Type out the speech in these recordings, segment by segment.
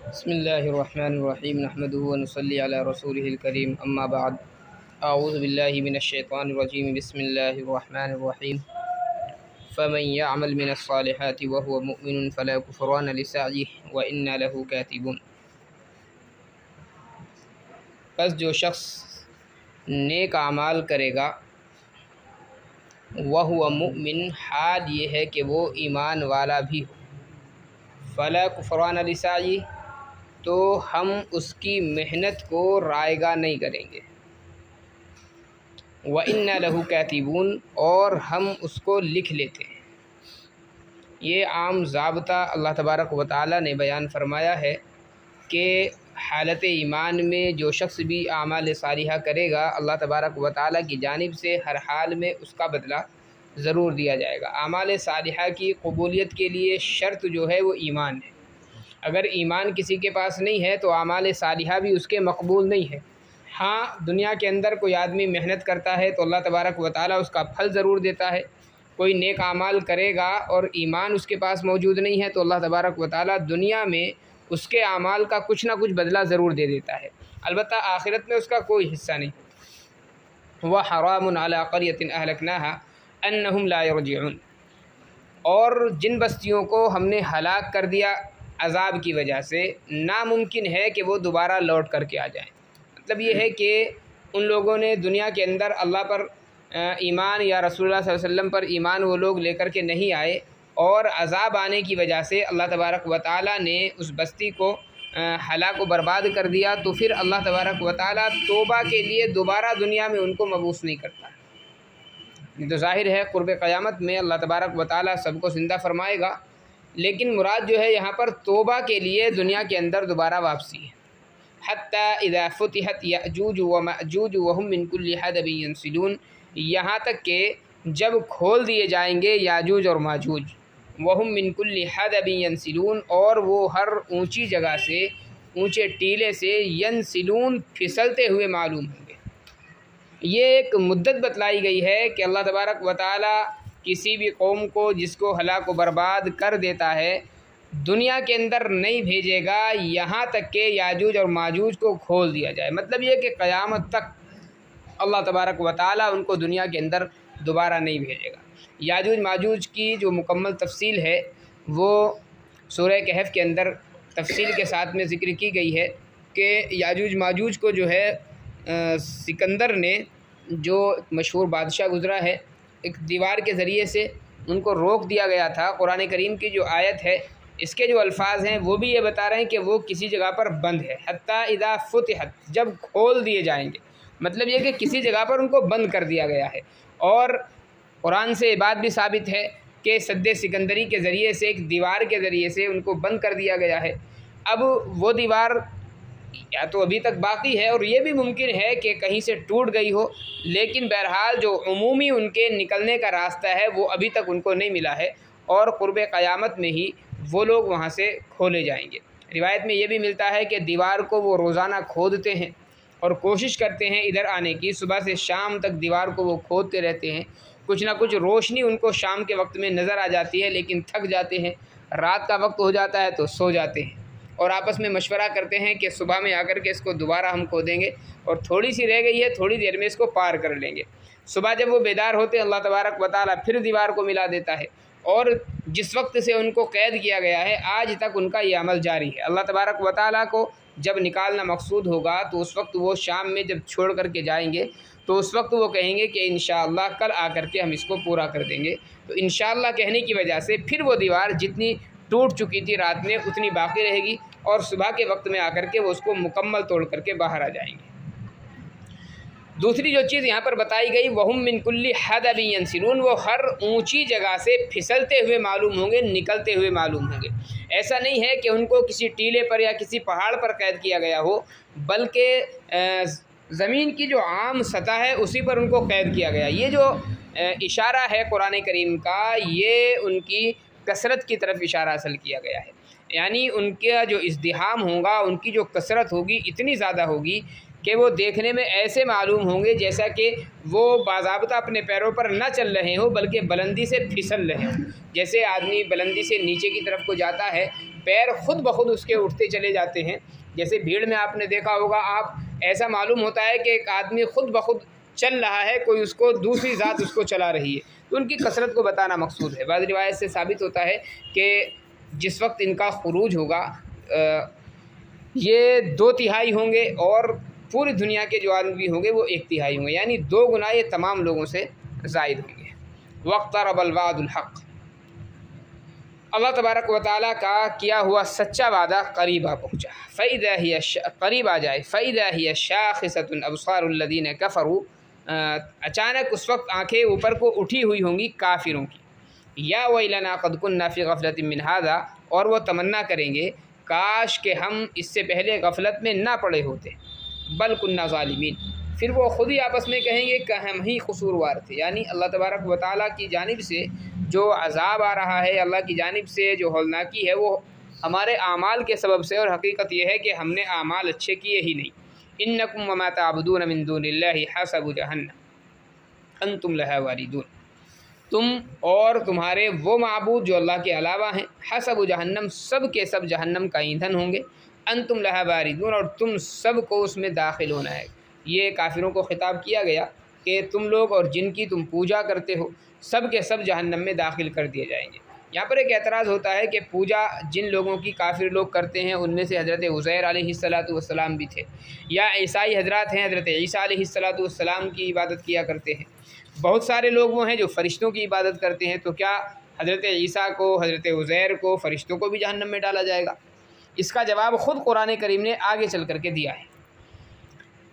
बिस्मिल्लाहिर्रहमानिर्रहीम नहमदुहु व नुसल्ली अला रसूलिहिल करीम अम्मा बाद अऊज़ु बिल्लाहि मिनश्शैतानिर्रजीम बिस्मिल्लाहिर्रहमानिर्रहीम फ़मन यअमल मिनस्सालिहाति व हुवा मुमिनुन फ़ला कुफ़रान लिसअयिहि व इन्ना लहु कातिबून। बस जो शख्स नेक आमाल करेगा वह हुवा मुमिन, हाल ये है कि वो ईमान वाला भी हो, फ़ला कुफ़रान लिसअयिहि, तो हम उसकी मेहनत को रायगा नहीं करेंगे। व इन्ना लहु कातिबून, और हम उसको लिख लेते हैं। ये आम ज़ाब्ता अल्लाह तबारक व तआला ने बयान फरमाया है कि हालत ईमान में जो शख्स भी आमाल सालिहा करेगा, अल्लाह तबारक व तआला की जानिब से हर हाल में उसका बदला ज़रूर दिया जाएगा। आमाल सालिहा की कबूलियत के लिए शर्त जो है वो ईमान है। अगर ईमान किसी के पास नहीं है तो आमाल सालिहा भी उसके मकबूल नहीं है। हाँ, दुनिया के अंदर कोई आदमी मेहनत करता है तो अल्लाह तबारक व तआला उसका फल ज़रूर देता है। कोई नेक आमाल करेगा और ईमान उसके पास मौजूद नहीं है तो अल्लाह तबारक व तआला दुनिया में उसके आमाल का कुछ ना कुछ बदला ज़रूर दे देता है, अलबत्ता आखिरत में उसका कोई हिस्सा नहीं। व हरामुन अला क़र्यतिन अहलकनाहा अन्नहुम ला यरजिऊन, और जिन बस्तियों को हमने हलाक कर दिया अज़ाब की वजह से, नामुमकिन है कि वो दोबारा लौट करके आ जाएं। मतलब ये है कि उन लोगों ने दुनिया के अंदर अल्लाह पर ईमान या रसूलुल्लाह सल्लल्लाहु अलैहि वसल्लम पर ईमान वो लोग लेकर के नहीं आए, और अज़ाब आने की वजह से अल्लाह तबारक व तआला ने उस बस्ती को हलाक व बर्बाद कर दिया। तो फिर अल्लाह तबारक व तआला तौबा के लिए दोबारा दुनिया में उनको मबूस नहीं करता। तो ज़ाहिर है क़ुर्ब क़यामत में अल्लाह तबारक व तआला सबको ज़िंदा फरमाएगा, लेकिन मुराद जो है यहाँ पर तौबा के लिए दुनिया के अंदर दोबारा वापसी है। हत्ता इज़ा फुतिहत याजूज व माजूज व हुम मिन कुल्लि हदबिन यंसिलून, यहाँ तक कि जब खोल दिए जाएंगे याजूज और माजूज, व हुम मिन कुल्लि हदबिन यंसिलून, और वो हर ऊंची जगह से, ऊंचे टीले से, यंसिलून फिसलते हुए मालूम होंगे। ये एक मुद्दत बतलाई गई है कि अल्लाह तबारक व तआला किसी भी कौम को जिसको हलाक व बर्बाद कर देता है दुनिया के अंदर नहीं भेजेगा यहाँ तक कि याजूज और माजूज को खोल दिया जाए। मतलब ये कि क़यामत तक अल्लाह तबारक व तआला उनको दुनिया के अंदर दोबारा नहीं भेजेगा। याजूज माजूज की जो मुकम्मल तफसील है वो सूरह कहफ के अंदर तफसील के साथ में ज़िक्र की गई है कि याजूज माजूज को जो है सिकंदर ने, जो मशहूर बादशाह गुज़रा है, एक दीवार के ज़रिए से उनको रोक दिया गया था। कुरान करीम की जो आयत है इसके जो अल्फाज हैं वो भी ये बता रहे हैं कि वो किसी जगह पर बंद है। हत्ता इज़ा फुतिहत, जब खोल दिए जाएंगे, मतलब ये कि किसी जगह पर उनको बंद कर दिया गया है। और कुरान से ये बात भी साबित है कि सद्दे सिकंदरी के ज़रिए से, एक दीवार के ज़रिए से उनको बंद कर दिया गया है। अब वो दीवार या तो अभी तक बाकी है और ये भी मुमकिन है कि कहीं से टूट गई हो, लेकिन बहरहाल जो उमूमी उनके निकलने का रास्ता है वो अभी तक उनको नहीं मिला है, और क़ुर्ब क़यामत में ही वो लोग वहाँ से खोले जाएंगे। रिवायत में ये भी मिलता है कि दीवार को वो रोज़ाना खोदते हैं और कोशिश करते हैं इधर आने की। सुबह से शाम तक दीवार को वो खोदते रहते हैं। कुछ ना कुछ रोशनी उनको शाम के वक्त में नज़र आ जाती है, लेकिन थक जाते हैं। रात का वक्त हो जाता है तो सो जाते हैं और आपस में मशवरा करते हैं कि सुबह में आकर के इसको दोबारा हम खोदेंगे और थोड़ी सी रह गई है, थोड़ी देर में इसको पार कर लेंगे। सुबह जब वो बेदार होते हैं अल्लाह तबारक व तआला फिर दीवार को मिला देता है, और जिस वक्त से उनको कैद किया गया है आज तक उनका ये अमल जारी है। अल्लाह तबारक व तआला को जब निकालना मकसूद होगा तो उस वक्त वो शाम में जब छोड़ करके जाएंगे तो उस वक्त वो कहेंगे कि इंशाअल्लाह कल आकर के हम इसको पूरा कर देंगे। तो इंशाअल्लाह कहने की वजह से फिर वो दीवार जितनी टूट चुकी थी रात में उतनी बाकी रहेगी, और सुबह के वक्त में आकर के वो उसको मुकम्मल तोड़ करके बाहर आ जाएंगे। दूसरी जो चीज़ यहाँ पर बताई गई, वहुम मिन कुल्लि हदबिन यंसिलून, वो हर ऊंची जगह से फिसलते हुए मालूम होंगे, निकलते हुए मालूम होंगे। ऐसा नहीं है कि उनको किसी टीले पर या किसी पहाड़ पर कैद किया गया हो, बल्कि ज़मीन की जो आम सतह है उसी पर उनको कैद किया गया। ये जो इशारा है कुरान करीम का, ये उनकी कसरत की तरफ इशारा असल किया गया है। यानी उनका जो इज़्दिहाम होगा, उनकी जो कसरत होगी इतनी ज़्यादा होगी कि वो देखने में ऐसे मालूम होंगे जैसा कि वो बाज़ाब्ता अपने पैरों पर न चल रहे हों बल्कि बुलंदी से फिसल रहे हों। जैसे आदमी बुलंदी से नीचे की तरफ को जाता है पैर खुद ब खुद उसके उठते चले जाते हैं। जैसे भीड़ में आपने देखा होगा, आप ऐसा मालूम होता है कि एक आदमी खुद ब खुद चल रहा है, कोई उसको दूसरी ज़ात उसको चला रही है। तो उनकी कसरत को बताना मकसूद है। बाद रिवायत से साबित होता है कि जिस वक्त इनका खुरूज होगा ये 2/3 होंगे और पूरी दुनिया के जो आदमी होंगे वो 1/3 होंगे, यानी 2 गुना ये तमाम लोगों से ज़ायद होंगे। वक़्तरबल वादुल हक़, अल्लाह तबारक व तआला का किया हुआ सच्चा वादा करीब आ पहुँचा। फ़इज़ा हिय करीब आ जाए, फ़इज़ा हिय शाख़िसतुन अबसारुल लज़ीना कफ़रू, अचानक उस वक्त आँखें ऊपर को उठी हुई होंगी काफिरों की। या वैलना क़द कुन्ना फ़ी गफ़लतिन मिन हाज़ा, और वो तमन्ना करेंगे काश के हम इससे पहले गफलत में ना पड़े होते। बल कुन्ना ज़ालिमीन, फिर वो ख़ुद ही आपस में कहेंगे कि हम ही कसूरवार थे। यानी अल्लाह तबारक व तआला की जानिब से जो अज़ाब आ रहा है, अल्लाह की जानिब से जो हौलनाकी है, वो हमारे आमाल के सबब से, और हकीकत यह है कि हमने आमाल अच्छे किए ही नहीं। इन्नकुम वमा तअबुदून मिन दूनिल्लाहि हसबु जहन्नम अंतुम लहा वारिदून, तुम और तुम्हारे वो माबूद जो अल्लाह के अलावा हैं, हसबु जहन्नम, सब के सब जहन्नम का ईंधन होंगे। अंतुम लहा वारिदून, और तुम सब को उसमें दाखिल होना है। ये काफिरों को खिताब किया गया कि तुम लोग और जिनकी तुम पूजा करते हो सब के सब जहन्नम में दाखिल कर दिए जाएंगे। यहाँ पर एक एतराज़ होता है कि पूजा जिन लोगों की काफिर लोग करते हैं उनमें से हज़रत उज़ैर अलैहिस्सलातु वस्सलाम भी थे, या ईसाई हज़रात हैं, हज़रत ईसा अलैहिस्सलातु वस्सलाम की इबादत किया करते हैं। बहुत सारे लोग वो हैं जो फ़रिश्तों की इबादत करते हैं। तो क्या हज़रत ईसा को, हज़रत उज़ैर को, फ़रिश्तों को भी जहन्नम में डाला जाएगा? इसका जवाब ख़ुद कुरान करीम ने आगे चल कर के दिया है।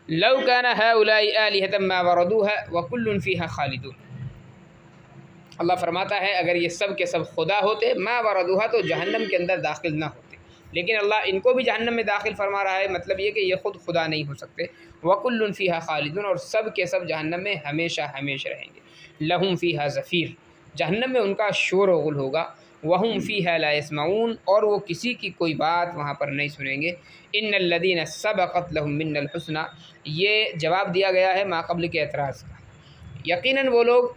लौ काना हाउलाई आलिहतम मा वरदूहा व कुल्लुन फ़ीहा खालिदून, अल्लाह फरमाता है अगर ये सब के सब खुदा होते, मा वरदूहा, तो जहन्नम के अंदर दाखिल ना होते। लेकिन अल्लाह इनको भी जहन्नम में दाखिल फरमा रहा है, मतलब ये कि ये ख़ुद खुदा नहीं हो सकते। वकुल्लुन फ़ीहा खालिदून, और सब के सब जहन्नम में हमेशा हमेशा रहेंगे। लहुम फ़ीहा ज़फ़ीर, जहन्नम में उनका शोर व गुल होगा। वहुम फ़ीहा ला यस्माऊन, और वो किसी की कोई बात वहाँ पर नहीं सुनेंगे। इन्नल लज़ीना सबक़त लहुम मिन्नल हुस्ना, ये जवाब दिया गया है माक़ब्ल के एतराज़ का। यकीनन वो लोग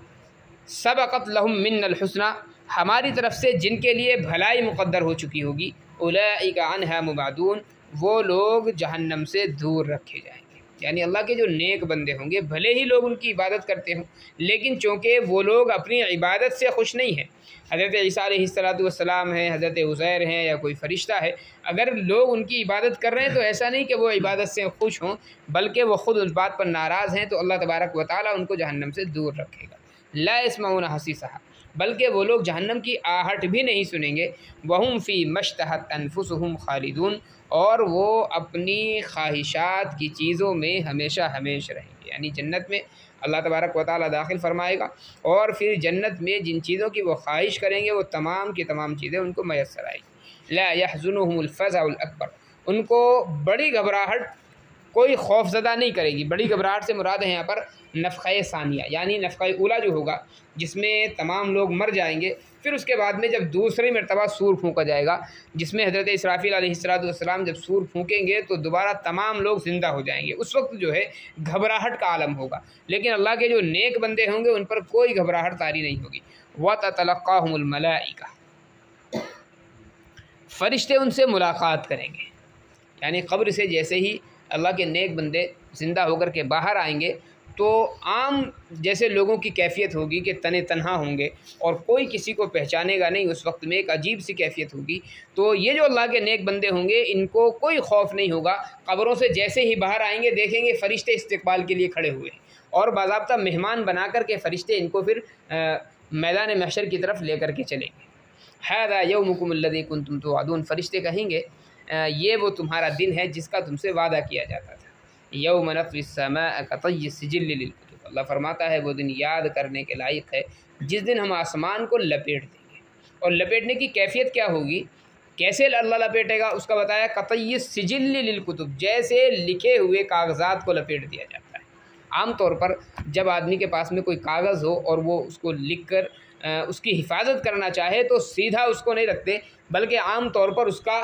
सबक़त लहुम मिन्नल हुस्ना, हमारी तरफ से जिनके लिए भलाई मुक़द्दर हो चुकी होगी, उलाइका अन्हा मुबादून, वो लोग जहन्नम से दूर रखे जाएंगे। यानी अल्लाह के जो नेक बंदे होंगे, भले ही लोग उनकी इबादत करते हों, लेकिन चूँकि वो लोग अपनी इबादत से खुश नहीं हैं, हज़रत ईसा अलैहिस्सलातु वस्सलाम हैं, हज़रत उज़ैर हैं, या कोई फ़रिश्ता है, अगर लोग उनकी इबादत कर रहे हैं तो ऐसा नहीं कि वो इबादत से खुश हों, बल्कि वो ख़ुद उस बात पर नाराज़ हैं, तो अल्लाह तबारक व तआला उनको जहन्नम से दूर रखेगा। ला यस्माऊन हसीसहा, बल्कि वो लोग जहन्नम की आहट भी नहीं सुनेंगे। वहुम फ़ी मश्तहत अनफुसुहुम खालिदून, और वो अपनी ख्वाहिशात की चीज़ों में हमेशा हमेशा रहेंगे। यानी जन्नत में अल्लाह तबारक व तआला दाखिल फरमाएगा, और फिर जन्नत में जिन चीज़ों की वो ख्वाहिश करेंगे वो तमाम की तमाम चीज़ें उनको मैसर आएगी। ला यहज़ुनुहुमुल फ़ज़अउल अकबर, उनको बड़ी घबराहट कोई खौफज़दा नहीं करेगी। बड़ी घबराहट से मुराद है यहाँ पर नफ़ख़े सानिया, यानी नफ़ख़े ऊला जो होगा, जिसमें तमाम लोग मर जाएंगे, फिर उसके बाद में जब दूसरी मरतबा सूर फूँका जाएगा, जिसमें हज़रत इसराफ़ील अलैहिस्सलाम जब सूर फूँकेंगे तो दोबारा तमाम लोग ज़िंदा हो जाएंगे। उस वक्त जो है घबराहट का आलम होगा, लेकिन अल्लाह के जो नेक बंदे होंगे उन पर कोई घबराहट तारी नहीं होगी। व ततलक़्क़ाहुमुल मलाइका, फ़रिश्ते उनसे मुलाकात करेंगे। यानी क़ब्र से जैसे ही अल्लाह के नेक बंदे ज़िंदा होकर के बाहर आएंगे तो आम जैसे लोगों की कैफियत होगी कि तने तन्हा होंगे और कोई किसी को पहचानेगा नहीं। उस वक्त में एक अजीब सी कैफियत होगी। तो ये जो अल्लाह के नेक बंदे होंगे इनको कोई खौफ नहीं होगा। क़ब्रों से जैसे ही बाहर आएंगे देखेंगे फ़रिश्ते इस्तक़बाल के लिए खड़े हुए हैं, और बाज़ाब्ता मेहमान बना कर के फ़रिश्ते इनको फिर मैदान महशर की तरफ ले कर के चलेंगे। हाज़ा यौमुकुम अल्लज़ी कुन्तुम तुअदून, फ़रिश्ते कहेंगे ये वो तुम्हारा दिन है जिसका तुमसे वादा किया जाता था। यौम नत्वी अस्समाअ कतय्यि सिजिल लिलकुतुब, अल्लाह फरमाता है वो दिन याद करने के लायक है जिस दिन हम आसमान को लपेट देंगे। और लपेटने की कैफियत क्या होगी, कैसे अल्लाह लपेटेगा उसका बताया, कतय्यि सिजिल लिलकुतुब, जैसे लिखे हुए कागज़ात को लपेट दिया जाता है। आम तौर पर जब आदमी के पास में कोई कागज़ हो और वो उसको लिख कर उसकी हिफाजत करना चाहे तो सीधा उसको नहीं रखते, बल्कि आम तौर पर उसका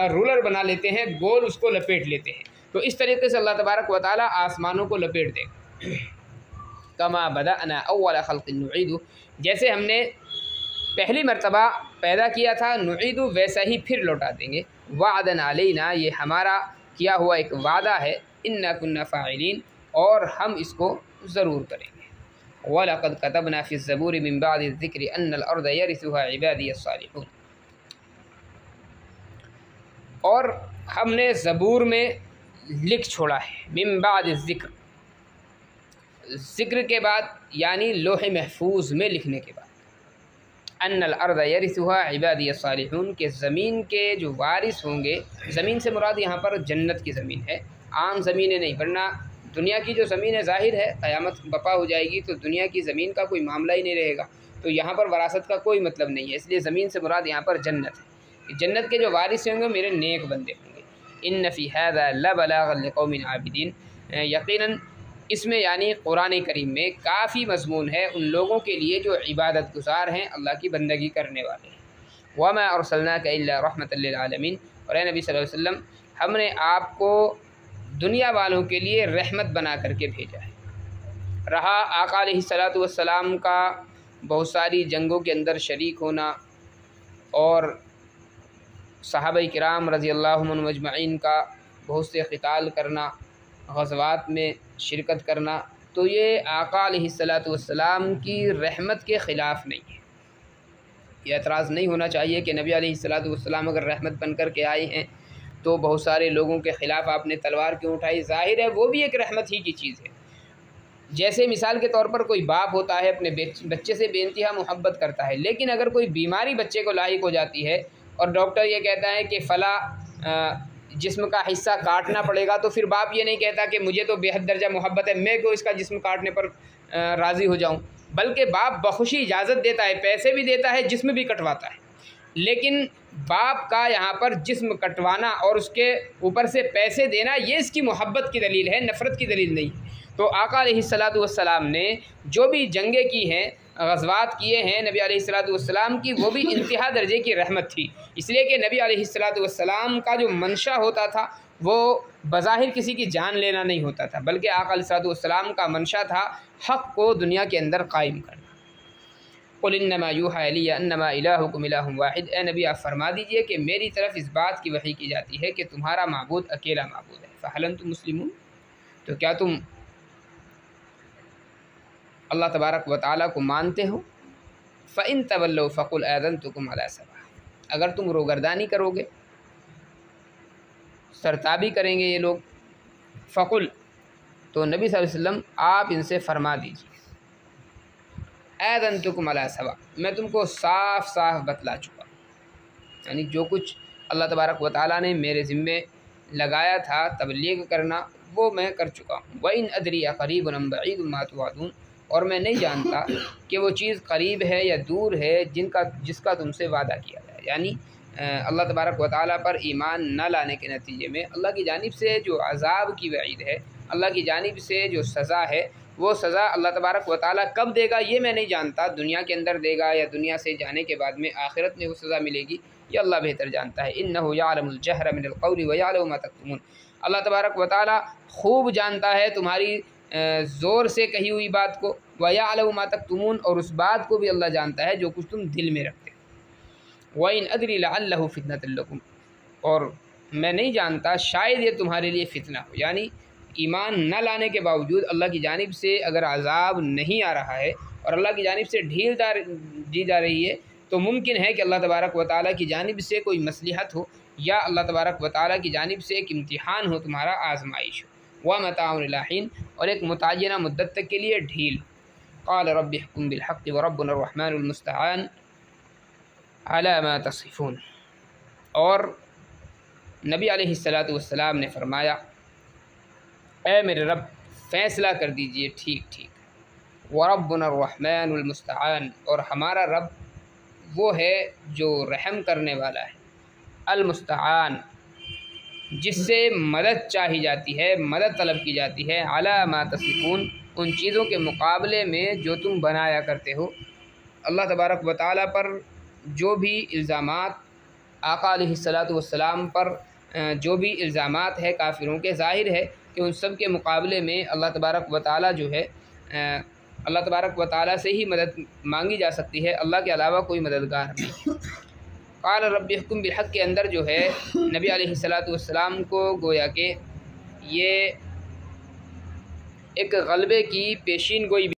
रूलर बना लेते हैं, गोल उसको लपेट लेते हैं। तो इस तरीके से अल्लाह तबारक व तआला आसमानों को लपेट देगा। कमा बदअना अव्वल खल्क़िन नुईदु, जैसे हमने पहली मर्तबा पैदा किया था, नुईदु वैसा ही फिर लौटा देंगे। वादन अलैना, ये हमारा किया हुआ एक वादा है। इन्ना कुन्ना फ़ाइलीन, और हम इसको ज़रूर करेंगे। वलक़द कतबना फ़ी ज़बूर मिन बादि ज़िक्रि अन्नल अर्द यरिसुहा इबादी अस्सालिहून, और हमने ज़बूर में लिख छोड़ा है। मिन बादि ज़िक्र, ज़िक्र के बाद यानी लोहे महफूज में लिखने के बाद। अन्नल अर्द यरिसुहा इबादी अस्सालिहून, के ज़मीन के जो वारिस होंगे, ज़मीन से मुराद यहाँ पर जन्नत की ज़मीन है, आम ज़मीनें नहीं, वरना दुनिया की जो ज़मीन है ज़ाहिर है क़यामत बपा हो जाएगी तो दुनिया की ज़मीन का कोई मामला ही नहीं रहेगा, तो यहाँ पर वरासत का कोई मतलब नहीं है, इसलिए ज़मीन से मुराद यहाँ पर जन्नत है। जन्नत के जो वारिस होंगे मेरे नेक बंदे होंगे। इन्न फ़ी हाज़ा लबलागन लिक़ौमिन आबिदीन, यकीनन इसमें यानी कुरान करीम में काफ़ी मज़मून है उन लोगों के लिए जो इबादत गुज़ार हैं, अल्लाह की बंदगी करने वाले हैं। वमा अरसलनाका इल्ला रहमतल लिल आलमीन, और नबी सल्लल्लाहु अलैहि वसल्लम हमने आपको दुनिया वालों के लिए रहमत बना करके भेजा है। रहा आका अलैहिस्सलातु वस्सलाम का बहुत सारी जंगों के अंदर शरीक होना और सहाबाए किराम रज़ियल्लाहु अन्हुम अजमईन का बहुत से क़िताल करना, ग़ज़वात में शिरकत करना, तो ये आका अलैहिस्सलातु वस्सलाम की रहमत के ख़िलाफ़ नहीं है। ये एतराज़ नहीं होना चाहिए कि नबी अलैहिस्सलातु वस्सलाम अगर रहमत बन कर के आए हैं तो बहुत सारे लोगों के ख़िलाफ़ आपने तलवार क्यों उठाई। ज़ाहिर है वो भी एक रहमत ही की चीज़ है। जैसे मिसाल के तौर पर कोई बाप होता है अपने बच्चे से बेइंतहा मोहब्बत करता है, लेकिन अगर कोई बीमारी बच्चे को लाहिक हो जाती है और डॉक्टर ये कहता है कि फ़ला जिस्म का हिस्सा काटना पड़ेगा, तो फिर बाप ये नहीं कहता कि मुझे तो बेहद दर्जा मोहब्बत है, मैं क्यों इसका जिस्म काटने पर राज़ी हो जाऊं, बल्कि बाप बखुशी इजाज़त देता है, पैसे भी देता है, जिस्म भी कटवाता है। लेकिन बाप का यहाँ पर जिस्म कटवाना और उसके ऊपर से पैसे देना, ये इसकी मोहब्बत की दलील है, नफ़रत की दलील नहीं। तो आका अलैहिस्सलातु वस्सलाम ने जो भी जंगें की हैं, ग़ज़वात किए हैं नबी अलैहिस्सलातु वस्सलाम की, वो भी इंतहा दर्जे की रहमत थी। इसलिए कि नबी अलैहिस्सलातु वस्सलाम का जो मंशा होता था वो बज़ाहिर किसी की जान लेना नहीं होता था, बल्कि आका अलैहिस्सलातु वस्सलाम का मंशा था हक़ को दुनिया के अंदर कायम करना। क़ुल इन्नमा यूहा इलैया अन्नमा इलाहुकुम इलाहुन वाहिद, ए नबी आप फरमा दीजिए कि मेरी तरफ इस बात की वही की जाती है कि तुम्हारा माबूद अकेला माबूद है। फ़हल अंतुम मुस्लिमून, तो क्या तुम अल्लाह तबारक व तआला को मानते हो। फ़इन तवल्लौ फ़कुल आज़नतुकुम अला सवा, अगर तुम रोगर्दानी करोगे, सरताबी करेंगे ये लोग, फ़कुल, तो नबी सल्लल्लाहु अलैहि वसल्लम आप इनसे फरमा दीजिए, आज़नतुकुम अला सवा, मैं तुमको साफ़ साफ़ बतला चुका, यानी जो कुछ अल्लाह तबारक व तआला ने मेरे ज़िम्मे लगाया था तबलीग करना, वो मैं कर चुका हूँ। व इन अदरी क़रीबुन अम बईदुन मा तुअदून, और मैं नहीं जानता कि वो चीज़ करीब है या दूर है जिसका तुमसे वादा किया गया। यानी अल्लाह तबारक व तआला पर ईमान न लाने के नतीजे में अल्लाह की जानिब से जो अज़ाब की वईद है, अल्लाह की जानिब से जो सज़ा है, वो सज़ा अल्लाह तबारक व तआला कब देगा ये मैं नहीं जानता, दुनिया के अंदर देगा या दुनिया से जाने के बाद में आखिरत में वो सज़ा मिलेगी, ये अल्लाह बेहतर जानता है। इन्नहु यअलमुल जहरा मिनल क़ौलि व यअलमु मा तक्तुमून, अल्लाह तबारक व तआला खूब जानता है तुम्हारी ज़ोर से कही हुई बात को, व यअलमु मा तक्तुमून, और उस बात को भी अल्लाह जानता है जो कुछ तुम दिल में रखते हो। व इन अदरी लअल्लहु फितनतुल लकुम, और मैं नहीं जानता शायद ये तुम्हारे लिए फ़ितना हो। यानी ईमान न लाने के बावजूद अल्लाह की जानिब से अगर अज़ाब नहीं आ रहा है और अल्लाह की जानिब से ढील दी जा रही है, तो मुमकिन है कि अल्लाह तबारक व तआला की जानिब से कोई मसलिहत हो या अल्लाह तबारक व तआला की जानिब से एक इम्तिहान हो, तुम्हारा आजमाइश हो। व मताउन इला हीन, और एक मुतय्यना मुद्दत तक के लिए ढील। क़ाल रब्बि हुक्म बिल हक़्क़ि व रब्बुना अर्रहमानुल मुस्तआन अला मा तसिफ़ून, और नबी अलैहिस्सलातु वस्सलाम ने फरमाया, ए मेरे रब फ़ैसला कर दीजिए ठीक ठीक। व रब्बुना अर्रहमानुल मुस्तआन, और हमारा रब वो है जो रहम करने वाला है, अल मुस्तआन, जिससे मदद चाही जाती है, मदद तलब की जाती है, अला मा तसिफ़ून, उन चीज़ों के मुकाबले में जो तुम बनाया करते हो। अल्लाह तबारक व तआला पर जो भी इल्ज़ामात, आका अलैहिस्सलातु वस्सलाम पर जो भी इल्ज़ामात है काफ़िरों के, ज़ाहिर है कि उन सब के मुकाबले में अल्लाह तबारक व तआला जो है अल्लाह तबारक व तआला से ही मदद मांगी जा सकती है, अल्लाह के अलावा कोई मददगार नहीं। क़ाल रब्बि हुक्म बिल हक़ के अंदर जो है नबी अलैहिस्सलातु वस्सलाम को गोया के ये एक ग़लबे की पेशीन गोई